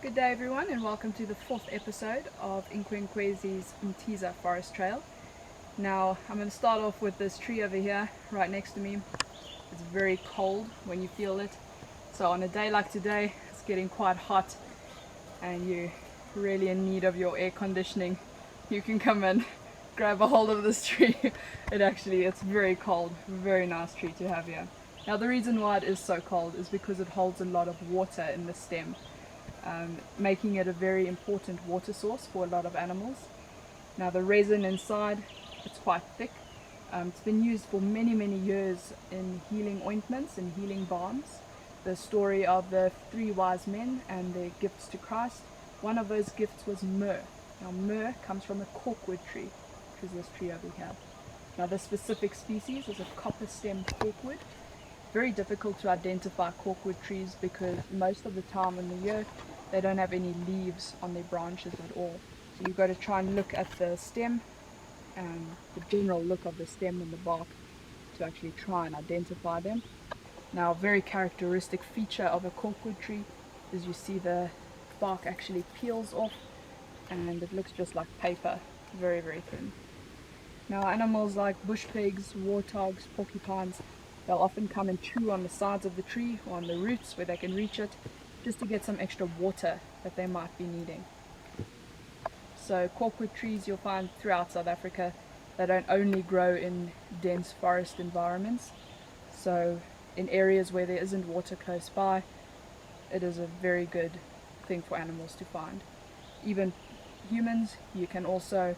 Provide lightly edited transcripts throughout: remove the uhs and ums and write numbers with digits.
Good day everyone, and welcome to the fourth episode of Inkwekwezi's Umtiza Forest Trail. Now I'm going to start off with this tree over here right next to me. It's very cold when you feel it, so on a day like today it's getting quite hot and you're really in need of your air conditioning. You can come and grab a hold of this tree. It's very cold, very nice tree to have here. Now the reason why it is so cold is because it holds a lot of water in the stem, making it a very important water source for a lot of animals. Now the resin inside, it's quite thick. It's been used for many years in healing ointments and healing balms. The story of the three wise men and their gifts to Christ, one of those gifts was myrrh. Now myrrh comes from a corkwood tree, which is this tree over here. Now this specific species is a copper stem corkwood. Very difficult to identify corkwood trees because most of the time in the year they don't have any leaves on their branches at all. So you've got to try and look at the stem and the general look of the stem and the bark to actually try and identify them. Now a very characteristic feature of a corkwood tree is you see the bark actually peels off and it looks just like paper, very thin. Now animals like bush pigs, warthogs, porcupines, they'll often come and chew on the sides of the tree or on the roots where they can reach it, just to get some extra water that they might be needing. So corkwood trees you'll find throughout South Africa, they don't only grow in dense forest environments. So in areas where there isn't water close by, it is a very good thing for animals to find. Even humans, you can also,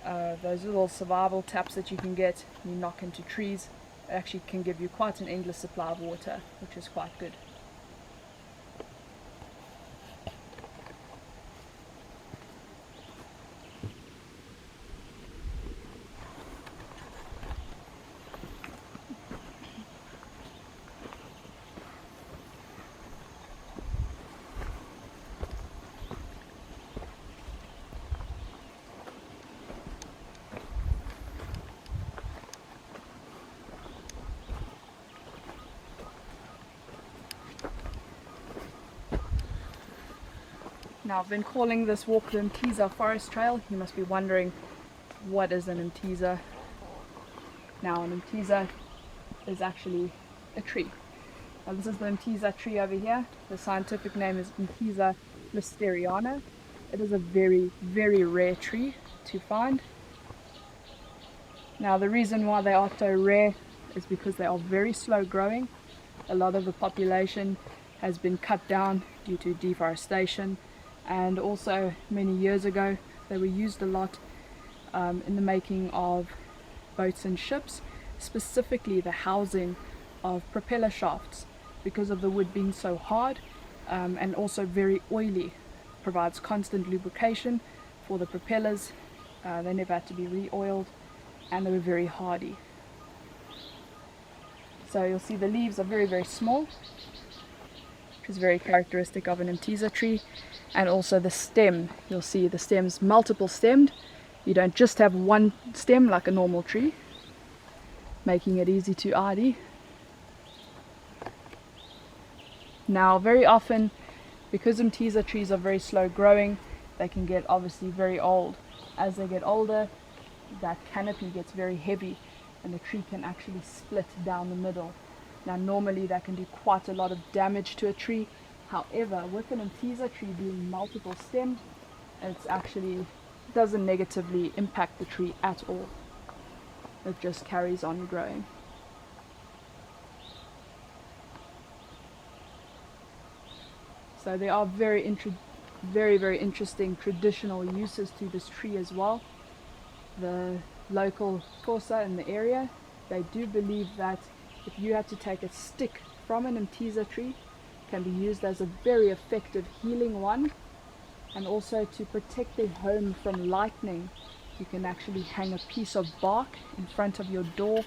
those little survival taps that you can get, you knock into trees, it actually can give you quite an endless supply of water, which is quite good. Now I've been calling this walk the Umtiza Forest Trail. You must be wondering, what is an Umtiza? Now an Umtiza is actually a tree. Now this is the Umtiza tree over here. The scientific name is Umtiza Listeriana. It is a very rare tree to find. Now the reason why they are so rare is because they are very slow growing. A lot of the population has been cut down due to deforestation. And also many years ago they were used a lot in the making of boats and ships, specifically the housing of propeller shafts, because of the wood being so hard and also very oily. Provides constant lubrication for the propellers. They never had to be re-oiled and they were very hardy. So you'll see the leaves are very small, which is very characteristic of an Umtiza tree. And also the stem, you'll see the stem's multiple stemmed. You don't just have one stem like a normal tree, making it easy to ID. Now very often, because Umtiza trees are very slow growing, they can get obviously very old. As they get older, that canopy gets very heavy and the tree can actually split down the middle. Now normally that can do quite a lot of damage to a tree. However, with an Umtiza tree being multiple stemmed, it actually doesn't negatively impact the tree at all. It just carries on growing. So there are very interesting traditional uses to this tree as well. The local Xhosa in the area, they do believe that if you had to take a stick from an Umtiza tree, can be used as a very effective healing one, and also to protect their home from lightning. You can actually hang a piece of bark in front of your door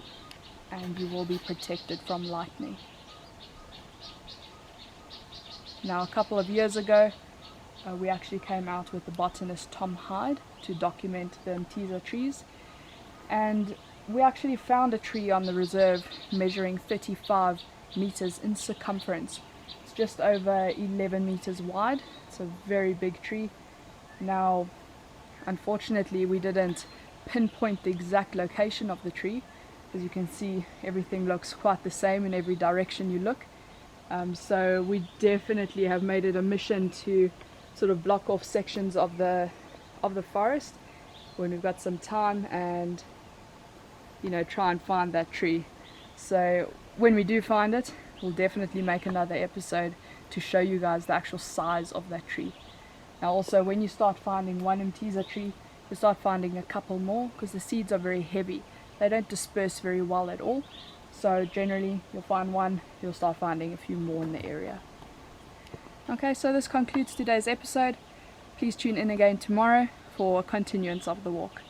and you will be protected from lightning. Now a couple of years ago we actually came out with the botanist Tom Hyde to document the Umtiza trees, and we actually found a tree on the reserve measuring 35 meters in circumference. just over 11 meters wide. It's a very big tree. Now, unfortunately, we didn't pinpoint the exact location of the tree. As you can see, everything looks quite the same in every direction you look. So we definitely have made it a mission to sort of block off sections of the forest when we've got some time, and try and find that tree. So when we do find it, we'll definitely make another episode to show you guys the actual size of that tree. Now also, when you start finding one Umtiza tree, you start finding a couple more, because the seeds are very heavy. They don't disperse very well at all. So generally you'll find one, you'll start finding a few more in the area. Okay, so this concludes today's episode. Please tune in again tomorrow for a continuance of the walk.